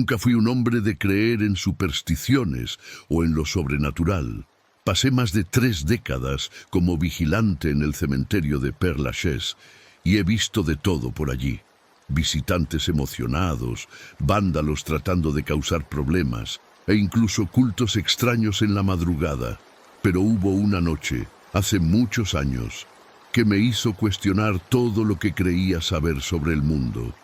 Nunca fui un hombre de creer en supersticiones o en lo sobrenatural. Pasé más de 3 décadas como vigilante en el cementerio de Père Lachaise y he visto de todo por allí. Visitantes emocionados, vándalos tratando de causar problemas e incluso cultos extraños en la madrugada. Pero hubo una noche, hace muchos años, que me hizo cuestionar todo lo que creía saber sobre el mundo.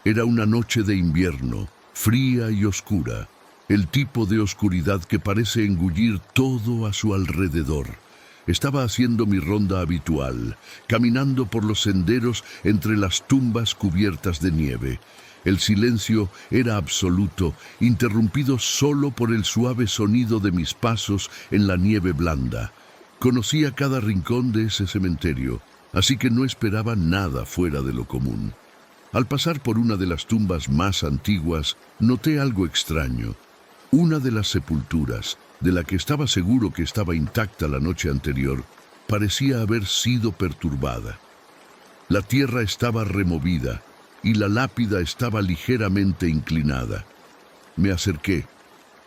Era una noche de invierno, fría y oscura, el tipo de oscuridad que parece engullir todo a su alrededor. Estaba haciendo mi ronda habitual, caminando por los senderos entre las tumbas cubiertas de nieve. El silencio era absoluto, interrumpido solo por el suave sonido de mis pasos en la nieve blanda. Conocía cada rincón de ese cementerio, así que no esperaba nada fuera de lo común. Al pasar por una de las tumbas más antiguas, noté algo extraño. Una de las sepulturas, de la que estaba seguro que estaba intacta la noche anterior, parecía haber sido perturbada. La tierra estaba removida y la lápida estaba ligeramente inclinada. Me acerqué,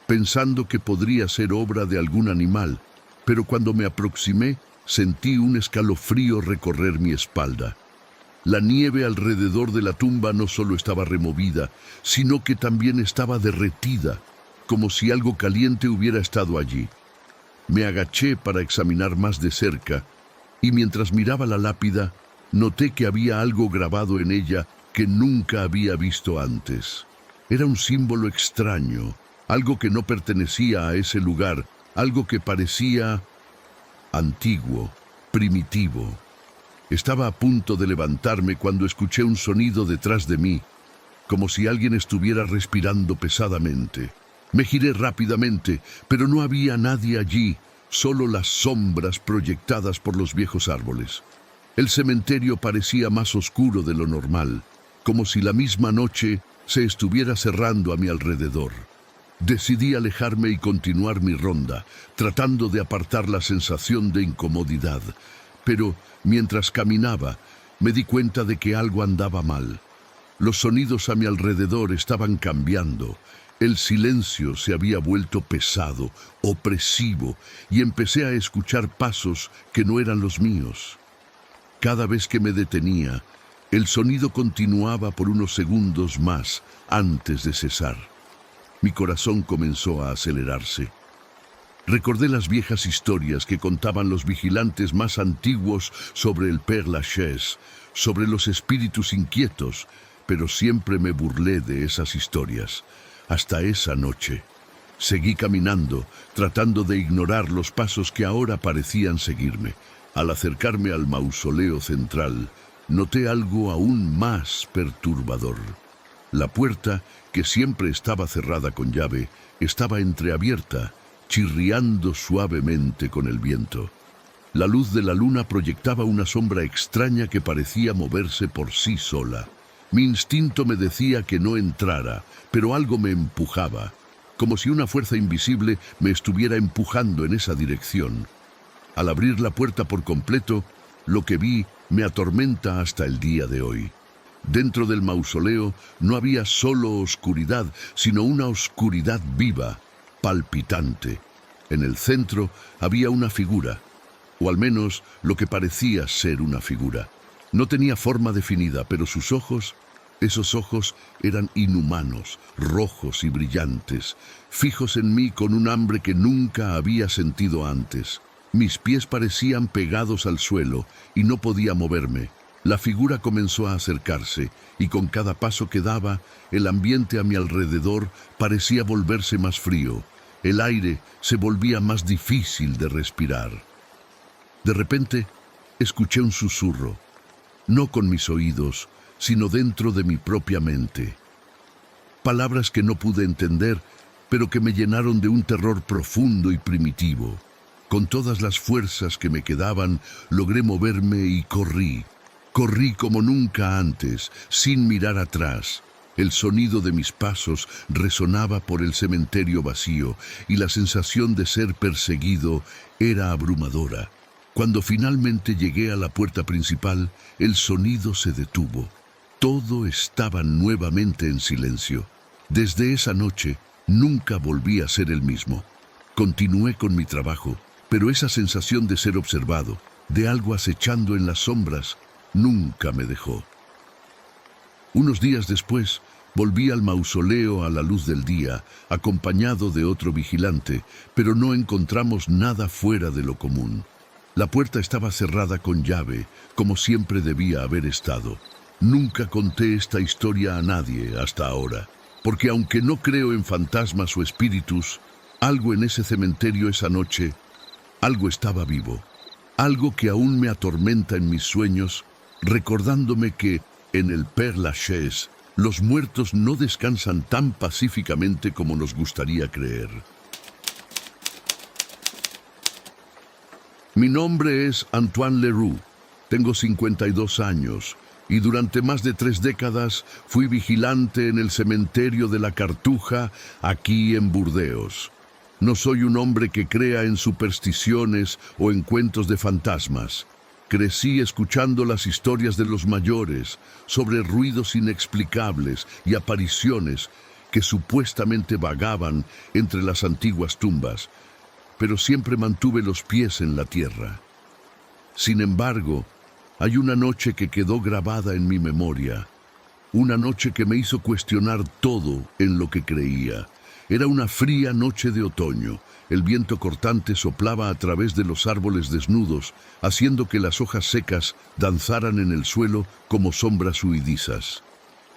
pensando que podría ser obra de algún animal, pero cuando me aproximé, sentí un escalofrío recorrer mi espalda. La nieve alrededor de la tumba no solo estaba removida, sino que también estaba derretida, como si algo caliente hubiera estado allí. Me agaché para examinar más de cerca, y mientras miraba la lápida, noté que había algo grabado en ella que nunca había visto antes. Era un símbolo extraño, algo que no pertenecía a ese lugar, algo que parecía antiguo, primitivo. Estaba a punto de levantarme cuando escuché un sonido detrás de mí, como si alguien estuviera respirando pesadamente. Me giré rápidamente, pero no había nadie allí, solo las sombras proyectadas por los viejos árboles. El cementerio parecía más oscuro de lo normal, como si la misma noche se estuviera cerrando a mi alrededor. Decidí alejarme y continuar mi ronda, tratando de apartar la sensación de incomodidad. Pero, mientras caminaba, me di cuenta de que algo andaba mal. Los sonidos a mi alrededor estaban cambiando. El silencio se había vuelto pesado, opresivo, y empecé a escuchar pasos que no eran los míos. Cada vez que me detenía, el sonido continuaba por unos segundos más antes de cesar. Mi corazón comenzó a acelerarse. Recordé las viejas historias que contaban los vigilantes más antiguos sobre el Père Lachaise, sobre los espíritus inquietos, pero siempre me burlé de esas historias. Hasta esa noche. Seguí caminando, tratando de ignorar los pasos que ahora parecían seguirme. Al acercarme al mausoleo central, noté algo aún más perturbador. La puerta, que siempre estaba cerrada con llave, estaba entreabierta, chirriando suavemente con el viento. La luz de la luna proyectaba una sombra extraña que parecía moverse por sí sola. Mi instinto me decía que no entrara, pero algo me empujaba, como si una fuerza invisible me estuviera empujando en esa dirección. Al abrir la puerta por completo, lo que vi me atormenta hasta el día de hoy. Dentro del mausoleo no había solo oscuridad, sino una oscuridad viva, palpitante. En el centro había una figura, o al menos lo que parecía ser una figura. No tenía forma definida, pero sus ojos, esos ojos eran inhumanos, rojos y brillantes, fijos en mí con un hambre que nunca había sentido antes. Mis pies parecían pegados al suelo y no podía moverme. La figura comenzó a acercarse y con cada paso que daba, el ambiente a mi alrededor parecía volverse más frío. El aire se volvía más difícil de respirar. De repente, escuché un susurro. No con mis oídos, sino dentro de mi propia mente. Palabras que no pude entender, pero que me llenaron de un terror profundo y primitivo. Con todas las fuerzas que me quedaban, logré moverme y corrí. Corrí como nunca antes, sin mirar atrás. El sonido de mis pasos resonaba por el cementerio vacío y la sensación de ser perseguido era abrumadora. Cuando finalmente llegué a la puerta principal, el sonido se detuvo. Todo estaba nuevamente en silencio. Desde esa noche, nunca volví a ser el mismo. Continué con mi trabajo, pero esa sensación de ser observado, de algo acechando en las sombras, nunca me dejó. Unos días después, volví al mausoleo a la luz del día, acompañado de otro vigilante, pero no encontramos nada fuera de lo común. La puerta estaba cerrada con llave, como siempre debía haber estado. Nunca conté esta historia a nadie hasta ahora, porque aunque no creo en fantasmas o espíritus, algo en ese cementerio esa noche, algo estaba vivo. Algo que aún me atormenta en mis sueños, recordándome que, en el Père Lachaise, los muertos no descansan tan pacíficamente como nos gustaría creer. Mi nombre es Antoine Leroux, tengo 52 años y durante más de 3 décadas fui vigilante en el cementerio de la Cartuja, aquí en Burdeos. No soy un hombre que crea en supersticiones o en cuentos de fantasmas. Crecí escuchando las historias de los mayores sobre ruidos inexplicables y apariciones que supuestamente vagaban entre las antiguas tumbas, pero siempre mantuve los pies en la tierra. Sin embargo, hay una noche que quedó grabada en mi memoria, una noche que me hizo cuestionar todo en lo que creía. Era una fría noche de otoño. El viento cortante soplaba a través de los árboles desnudos, haciendo que las hojas secas danzaran en el suelo como sombras huidizas.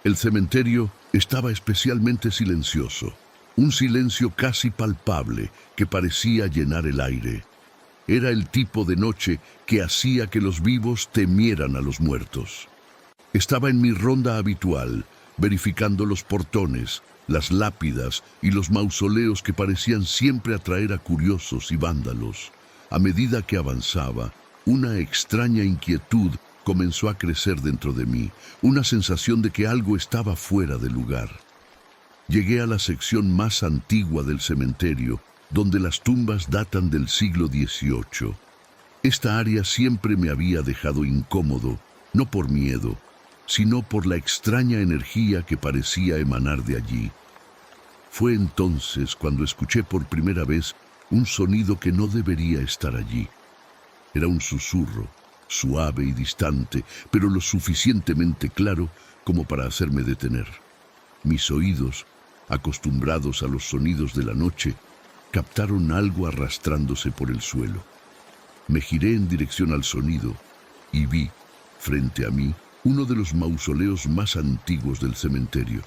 El cementerio estaba especialmente silencioso, un silencio casi palpable que parecía llenar el aire. Era el tipo de noche que hacía que los vivos temieran a los muertos. Estaba en mi ronda habitual, verificando los portones, las lápidas y los mausoleos que parecían siempre atraer a curiosos y vándalos. A medida que avanzaba, una extraña inquietud comenzó a crecer dentro de mí, una sensación de que algo estaba fuera de lugar. Llegué a la sección más antigua del cementerio, donde las tumbas datan del siglo XVIII. Esta área siempre me había dejado incómodo, no por miedo, sino por la extraña energía que parecía emanar de allí. Fue entonces cuando escuché por primera vez un sonido que no debería estar allí. Era un susurro, suave y distante, pero lo suficientemente claro como para hacerme detener. Mis oídos, acostumbrados a los sonidos de la noche, captaron algo arrastrándose por el suelo. Me giré en dirección al sonido y vi, frente a mí, uno de los mausoleos más antiguos del cementerio.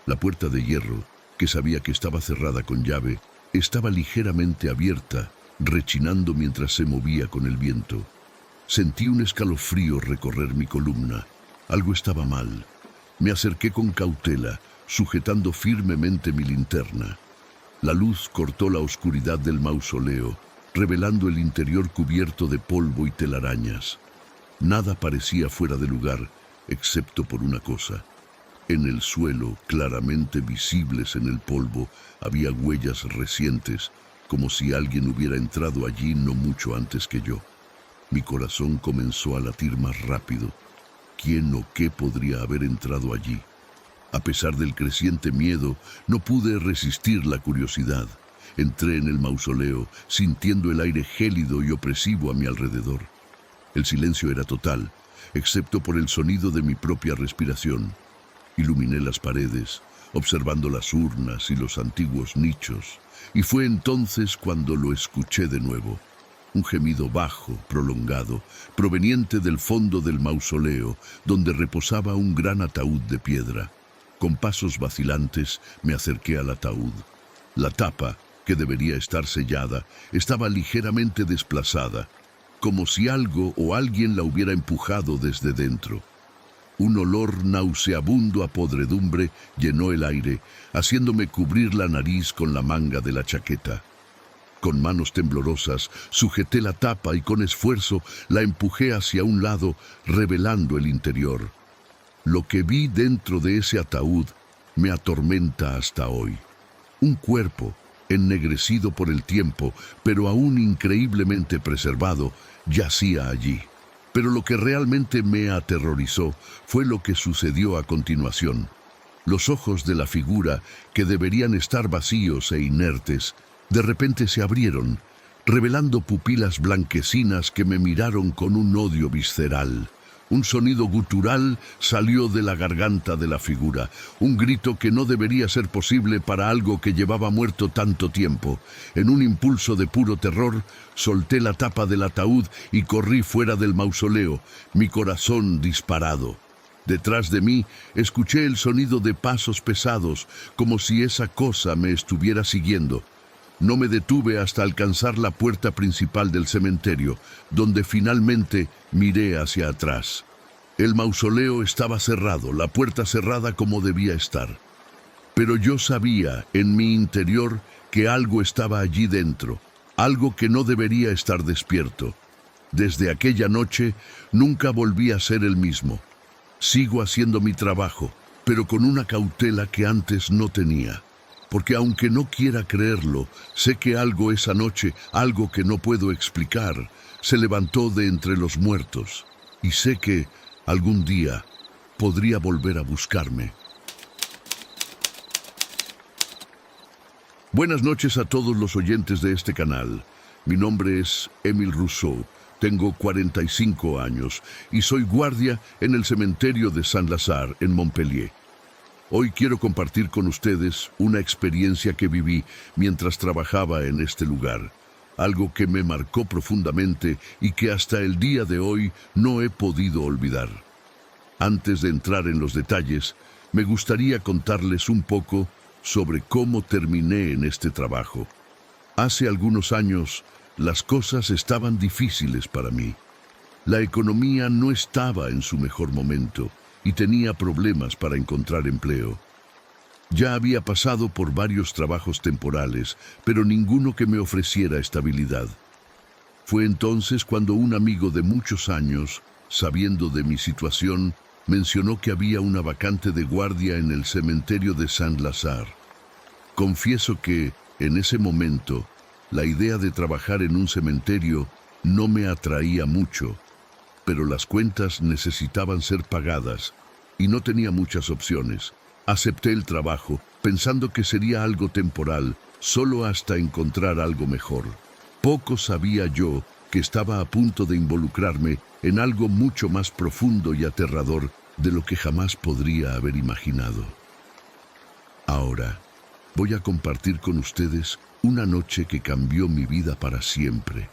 La puerta de hierro, que sabía que estaba cerrada con llave, estaba ligeramente abierta, rechinando mientras se movía con el viento. Sentí un escalofrío recorrer mi columna. Algo estaba mal. Me acerqué con cautela, sujetando firmemente mi linterna. La luz cortó la oscuridad del mausoleo, revelando el interior cubierto de polvo y telarañas. Nada parecía fuera de lugar, excepto por una cosa. En el suelo, claramente visibles en el polvo, había huellas recientes, como si alguien hubiera entrado allí no mucho antes que yo. Mi corazón comenzó a latir más rápido. ¿Quién o qué podría haber entrado allí? A pesar del creciente miedo, no pude resistir la curiosidad. Entré en el mausoleo, sintiendo el aire gélido y opresivo a mi alrededor. El silencio era total, excepto por el sonido de mi propia respiración. Iluminé las paredes, observando las urnas y los antiguos nichos, y fue entonces cuando lo escuché de nuevo. Un gemido bajo, prolongado, proveniente del fondo del mausoleo, donde reposaba un gran ataúd de piedra. Con pasos vacilantes me acerqué al ataúd. La tapa, que debería estar sellada, estaba ligeramente desplazada, como si algo o alguien la hubiera empujado desde dentro. Un olor nauseabundo a podredumbre llenó el aire, haciéndome cubrir la nariz con la manga de la chaqueta. Con manos temblorosas, sujeté la tapa y con esfuerzo la empujé hacia un lado, revelando el interior. Lo que vi dentro de ese ataúd me atormenta hasta hoy. Un cuerpo, ennegrecido por el tiempo, pero aún increíblemente preservado, yacía allí. Pero lo que realmente me aterrorizó fue lo que sucedió a continuación. Los ojos de la figura, que deberían estar vacíos e inertes, de repente se abrieron, revelando pupilas blanquecinas que me miraron con un odio visceral. Un sonido gutural salió de la garganta de la figura, un grito que no debería ser posible para algo que llevaba muerto tanto tiempo. En un impulso de puro terror, solté la tapa del ataúd y corrí fuera del mausoleo, mi corazón disparado. Detrás de mí, escuché el sonido de pasos pesados, como si esa cosa me estuviera siguiendo. No me detuve hasta alcanzar la puerta principal del cementerio, donde finalmente miré hacia atrás. El mausoleo estaba cerrado, la puerta cerrada como debía estar. Pero yo sabía, en mi interior, que algo estaba allí dentro, algo que no debería estar despierto. Desde aquella noche, nunca volví a ser el mismo. Sigo haciendo mi trabajo, pero con una cautela que antes no tenía. Porque aunque no quiera creerlo, sé que algo esa noche, algo que no puedo explicar, se levantó de entre los muertos. Y sé que, algún día, podría volver a buscarme. Buenas noches a todos los oyentes de este canal. Mi nombre es Émile Rousseau. Tengo 45 años y soy guardia en el cementerio de Saint-Lazare, en Montpellier. Hoy quiero compartir con ustedes una experiencia que viví mientras trabajaba en este lugar. Algo que me marcó profundamente y que hasta el día de hoy no he podido olvidar. Antes de entrar en los detalles, me gustaría contarles un poco sobre cómo terminé en este trabajo. Hace algunos años, las cosas estaban difíciles para mí. La economía no estaba en su mejor momento y tenía problemas para encontrar empleo. Ya había pasado por varios trabajos temporales, pero ninguno que me ofreciera estabilidad. Fue entonces cuando un amigo de muchos años, sabiendo de mi situación, mencionó que había una vacante de guardia en el cementerio de Saint-Lazare. Confieso que, en ese momento, la idea de trabajar en un cementerio no me atraía mucho, pero las cuentas necesitaban ser pagadas y no tenía muchas opciones. Acepté el trabajo, pensando que sería algo temporal, solo hasta encontrar algo mejor. Poco sabía yo que estaba a punto de involucrarme en algo mucho más profundo y aterrador de lo que jamás podría haber imaginado. Ahora, voy a compartir con ustedes una noche que cambió mi vida para siempre.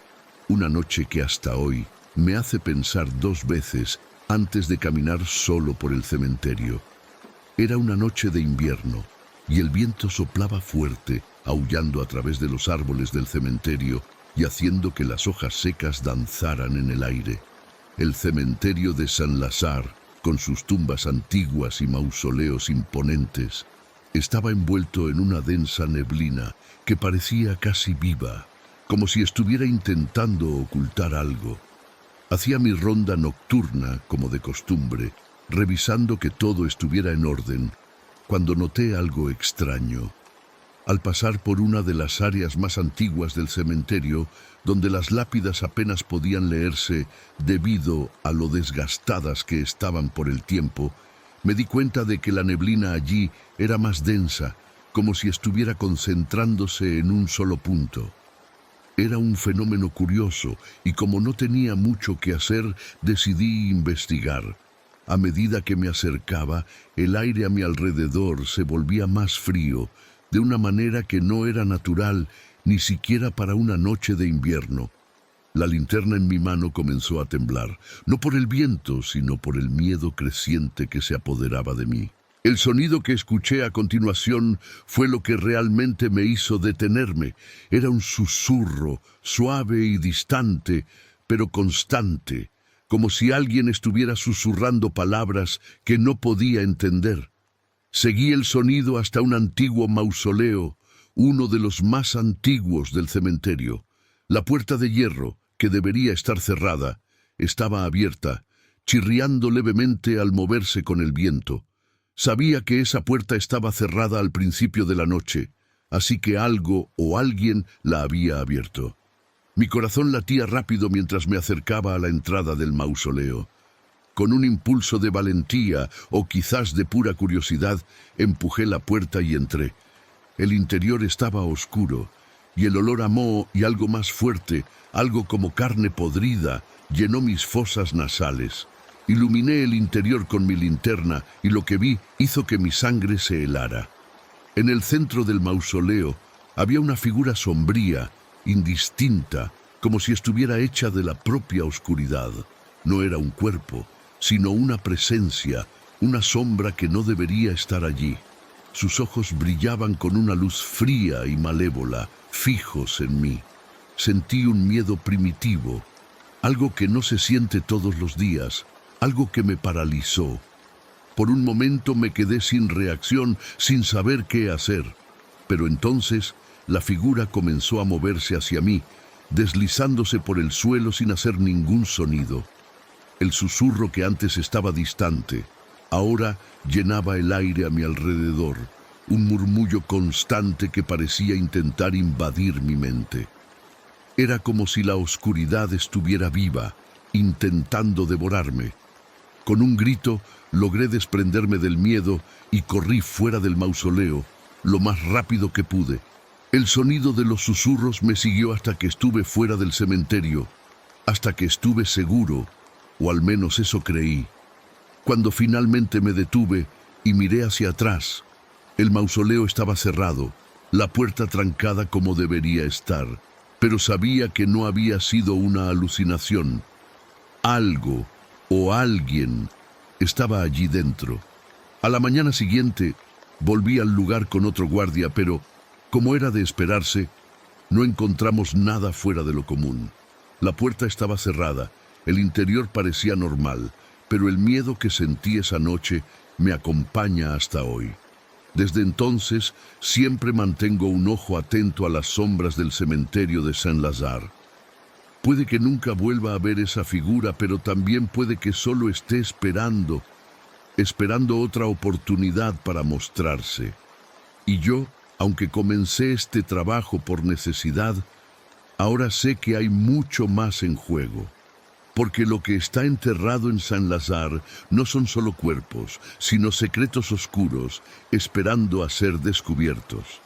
Una noche que hasta hoy me hace pensar 2 veces antes de caminar solo por el cementerio. Era una noche de invierno y el viento soplaba fuerte, aullando a través de los árboles del cementerio y haciendo que las hojas secas danzaran en el aire. El cementerio de Saint-Lazare, con sus tumbas antiguas y mausoleos imponentes, estaba envuelto en una densa neblina que parecía casi viva, como si estuviera intentando ocultar algo. Hacía mi ronda nocturna, como de costumbre, revisando que todo estuviera en orden, cuando noté algo extraño. Al pasar por una de las áreas más antiguas del cementerio, donde las lápidas apenas podían leerse debido a lo desgastadas que estaban por el tiempo, me di cuenta de que la neblina allí era más densa, como si estuviera concentrándose en un solo punto. Era un fenómeno curioso y como no tenía mucho que hacer, decidí investigar. A medida que me acercaba, el aire a mi alrededor se volvía más frío, de una manera que no era natural ni siquiera para una noche de invierno. La linterna en mi mano comenzó a temblar, no por el viento, sino por el miedo creciente que se apoderaba de mí. El sonido que escuché a continuación fue lo que realmente me hizo detenerme. Era un susurro, suave y distante, pero constante, como si alguien estuviera susurrando palabras que no podía entender. Seguí el sonido hasta un antiguo mausoleo, uno de los más antiguos del cementerio. La puerta de hierro, que debería estar cerrada, estaba abierta, chirriando levemente al moverse con el viento. Sabía que esa puerta estaba cerrada al principio de la noche, así que algo o alguien la había abierto. Mi corazón latía rápido mientras me acercaba a la entrada del mausoleo. Con un impulso de valentía o quizás de pura curiosidad, empujé la puerta y entré. El interior estaba oscuro, y el olor a moho y algo más fuerte, algo como carne podrida, llenó mis fosas nasales. Iluminé el interior con mi linterna y lo que vi hizo que mi sangre se helara. En el centro del mausoleo había una figura sombría, indistinta, como si estuviera hecha de la propia oscuridad. No era un cuerpo, sino una presencia, una sombra que no debería estar allí. Sus ojos brillaban con una luz fría y malévola, fijos en mí. Sentí un miedo primitivo, algo que no se siente todos los días, algo que me paralizó. Por un momento me quedé sin reacción, sin saber qué hacer. Pero entonces la figura comenzó a moverse hacia mí, deslizándose por el suelo sin hacer ningún sonido. El susurro que antes estaba distante, ahora llenaba el aire a mi alrededor, un murmullo constante que parecía intentar invadir mi mente. Era como si la oscuridad estuviera viva, intentando devorarme. Con un grito, logré desprenderme del miedo y corrí fuera del mausoleo, lo más rápido que pude. El sonido de los susurros me siguió hasta que estuve fuera del cementerio, hasta que estuve seguro, o al menos eso creí. Cuando finalmente me detuve y miré hacia atrás, el mausoleo estaba cerrado, la puerta trancada como debería estar, pero sabía que no había sido una alucinación. Algo o alguien estaba allí dentro. A la mañana siguiente, volví al lugar con otro guardia, pero, como era de esperarse, no encontramos nada fuera de lo común. La puerta estaba cerrada, el interior parecía normal, pero el miedo que sentí esa noche me acompaña hasta hoy. Desde entonces, siempre mantengo un ojo atento a las sombras del cementerio de Saint-Lazare. Puede que nunca vuelva a ver esa figura, pero también puede que solo esté esperando otra oportunidad para mostrarse. Y yo, aunque comencé este trabajo por necesidad, ahora sé que hay mucho más en juego. Porque lo que está enterrado en Saint-Lazare no son solo cuerpos, sino secretos oscuros, esperando a ser descubiertos.